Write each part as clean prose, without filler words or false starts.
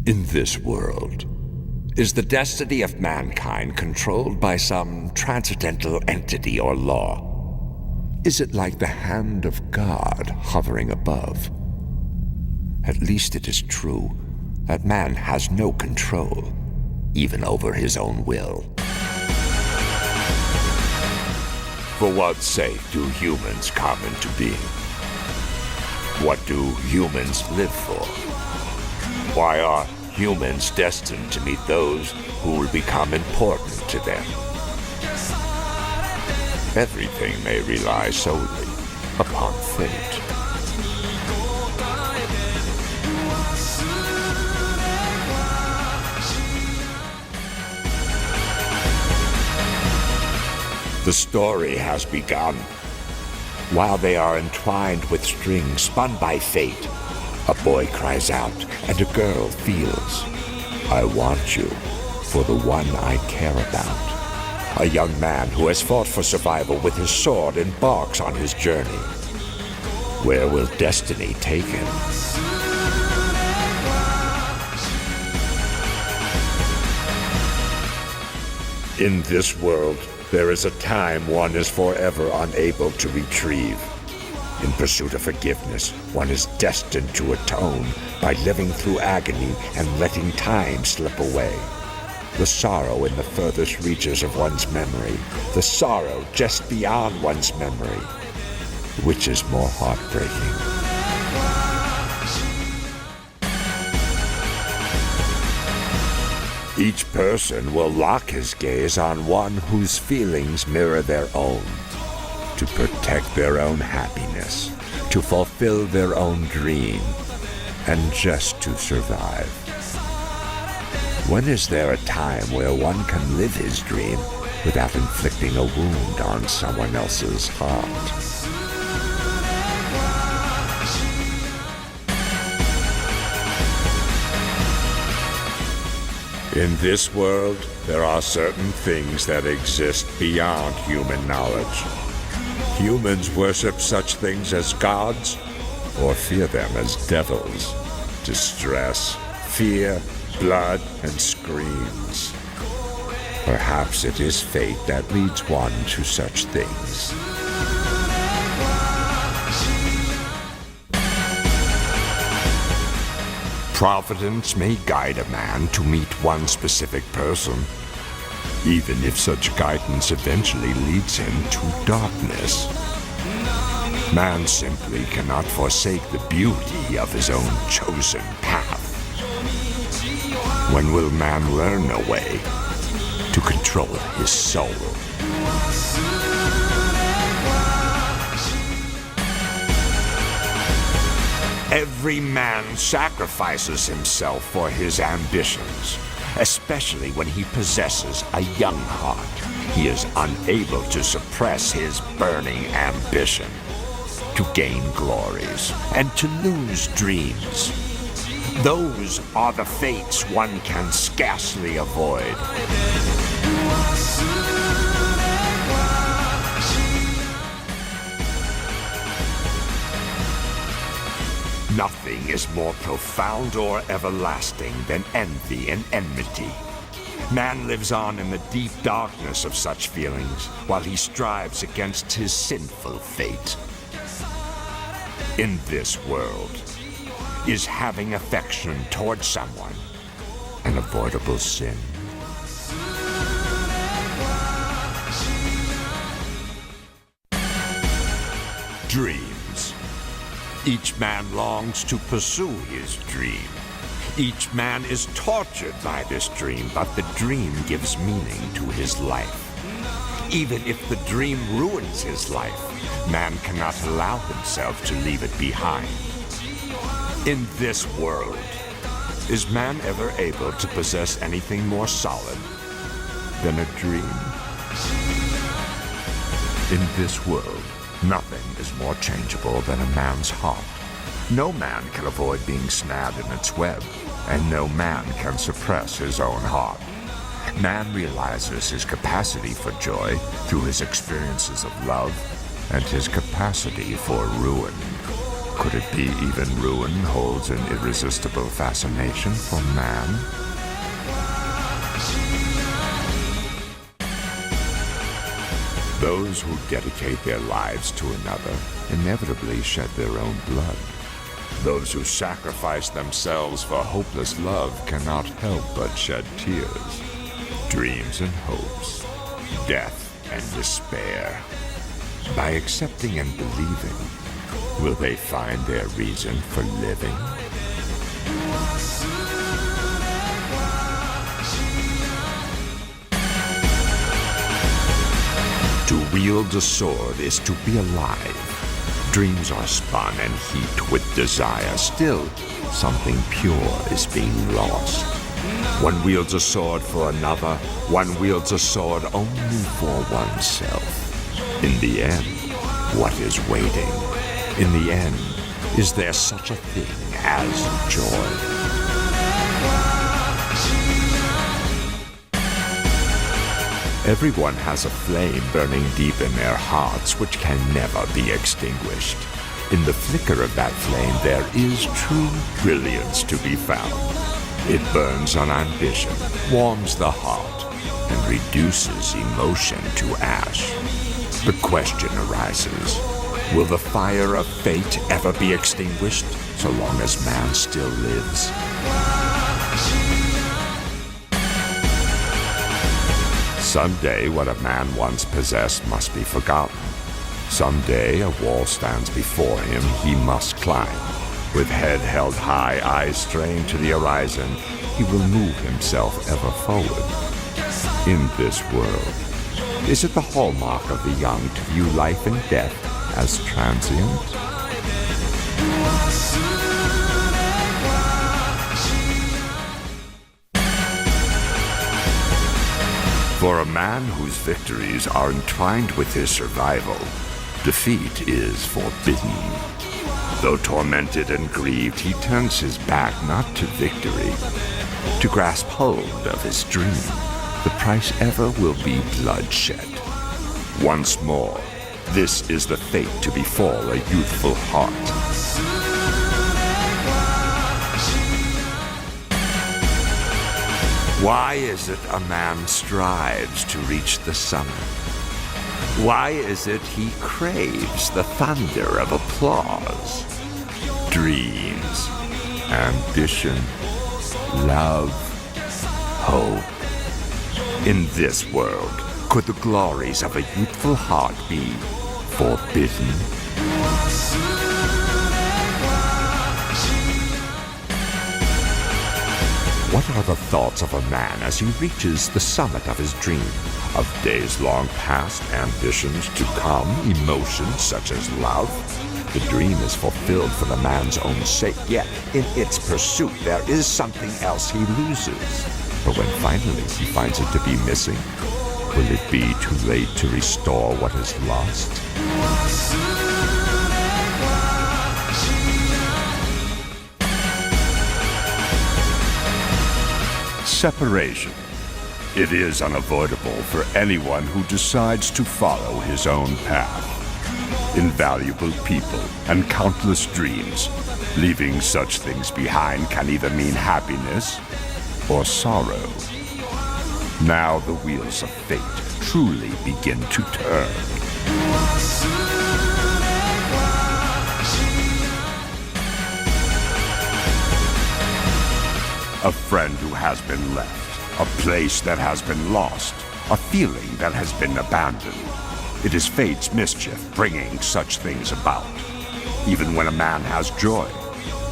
In this world, is the destiny of mankind controlled by some transcendental entity or law? Is it like the hand of God hovering above? At least it is true that man has no control, even over his own will. For what sake do humans come into being? What do humans live for? Why are humans destined to meet those who will become important to them? Everything may rely solely upon fate. The story has begun. While they are entwined with strings spun by fate, a boy cries out and a girl feels, "I want you for the one I care about." A young man who has fought for survival with his sword embarks on his journey. Where will destiny take him? In this world, there is a time one is forever unable to retrieve. In pursuit of forgiveness, one is destined to atone by living through agony and letting time slip away. The sorrow in the furthest reaches of one's memory, the sorrow just beyond one's memory. Which is more heartbreaking? Each person will lock his gaze on one whose feelings mirror their own, to protect their own happiness, to fulfill their own dream, and just to survive. When is there a time where one can live his dream without inflicting a wound on someone else's heart? In this world, there are certain things that exist beyond human knowledge. Humans worship such things as gods, or fear them as devils. Distress, fear, blood, and screams. Perhaps it is fate that leads one to such things. Providence may guide a man to meet one specific person, even if such guidance eventually leads him to darkness. Man simply cannot forsake the beauty of his own chosen path. When will man learn a way to control his soul? Every man sacrifices himself for his ambitions, especially when he possesses a young heart. He is unable to suppress his burning ambition, to gain glories and to lose dreams. Those are the fates one can scarcely avoid. Nothing is more profound or everlasting than envy and enmity. Man lives on in the deep darkness of such feelings while he strives against his sinful fate. In this world, is having affection towards someone an avoidable sin? Dreams. Each man longs to pursue his dream. Each man is tortured by this dream, but the dream gives meaning to his life. Even if the dream ruins his life, man cannot allow himself to leave it behind. In this world, is man ever able to possess anything more solid than a dream? In this world, nothing is more changeable than a man's heart. No man can avoid being snared in its web, and no man can suppress his own heart. Man realizes his capacity for joy through his experiences of love and his capacity for ruin Could it be even ruin holds an irresistible fascination for man? Those who dedicate their lives to another inevitably shed their own blood. Those who sacrifice themselves for hopeless love cannot help but shed tears, dreams and hopes, death and despair. By accepting and believing, will they find their reason for living? To wield a sword is to be alive. Dreams are spun and heaped with desire. Still, something pure is being lost. One wields a sword for another. One wields a sword only for oneself. In the end, what is waiting? In the end, is there such a thing as joy? Everyone has a flame burning deep in their hearts which can never be extinguished. In the flicker of that flame, there is true brilliance to be found. It burns on ambition, warms the heart, and reduces emotion to ash. The question arises, will the fire of fate ever be extinguished so long as man still lives? Someday what a man once possessed must be forgotten. Someday a wall stands before him he must climb. With head held high, eyes strained to the horizon, he will move himself ever forward. In this world, is it the hallmark of the young to view life and death as transient? For a man whose victories are entwined with his survival, defeat is forbidden. Though tormented and grieved, he turns his back not to victory, to grasp hold of his dream. The price ever will be bloodshed. Once more, this is the fate to befall a youthful heart. Why is it a man strives to reach the summit? Why is it he craves the thunder of applause? Dreams, ambition, love, hope. In this world, could the glories of a youthful heart be forbidden? What are the thoughts of a man as he reaches the summit of his dream? Of days long past, ambitions to come, emotions such as love? The dream is fulfilled for the man's own sake, yet in its pursuit there is something else he loses. But when finally he finds it to be missing, will it be too late to restore what is lost? Separation. It is unavoidable for anyone who decides to follow his own path. Invaluable people and countless dreams. Leaving such things behind can either mean happiness or sorrow. Now the wheels of fate truly begin to turn. A friend who has been left, a place that has been lost, a feeling that has been abandoned. It is fate's mischief bringing such things about. Even when a man has joy,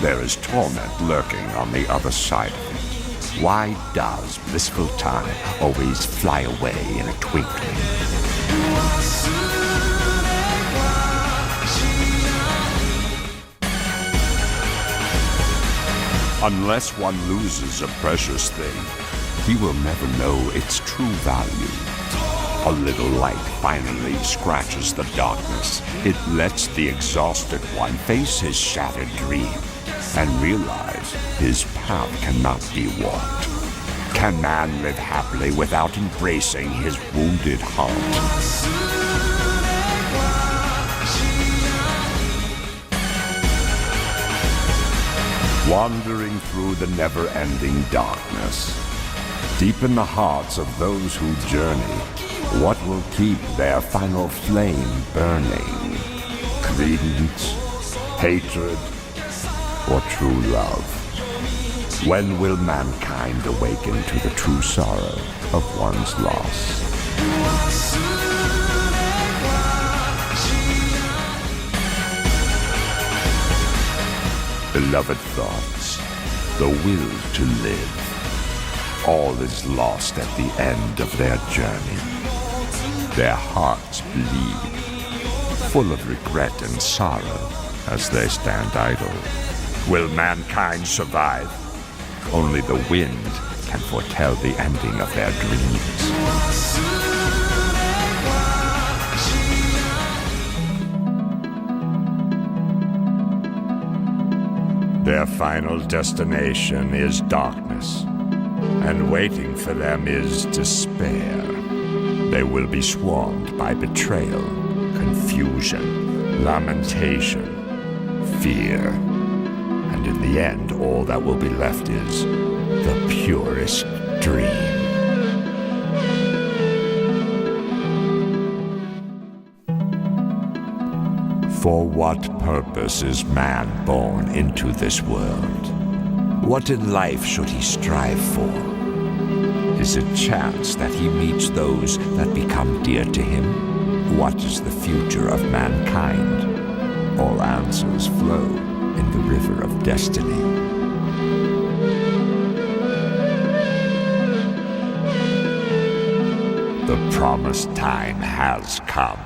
there is torment lurking on the other side of it. Why does blissful time always fly away in a twinkling? Unless one loses a precious thing, he will never know its true value. A little light finally scratches the darkness. It lets the exhausted one face his shattered dream and realize his path cannot be walked. Can man live happily without embracing his wounded heart? wandering through the never-ending darkness. Deep in the hearts of those who journey, what will keep their final flame burning? Credence, hatred, or true love? When will mankind awaken to the true sorrow of one's loss? Beloved thoughts, the will to live. All is lost at the end of their journey. Their hearts bleed, full of regret and sorrow as they stand idle. Will mankind survive? Only the wind can foretell the ending of their dreams. Their final destination is darkness, and waiting for them is despair. They will be swarmed by betrayal, confusion, lamentation, fear. And in the end, all that will be left is the purest dream. For what purpose is man born into this world? What in life should he strive for? Is it chance that he meets those that become dear to him? What is the future of mankind? All answers flow in the river of destiny. The promised time has come.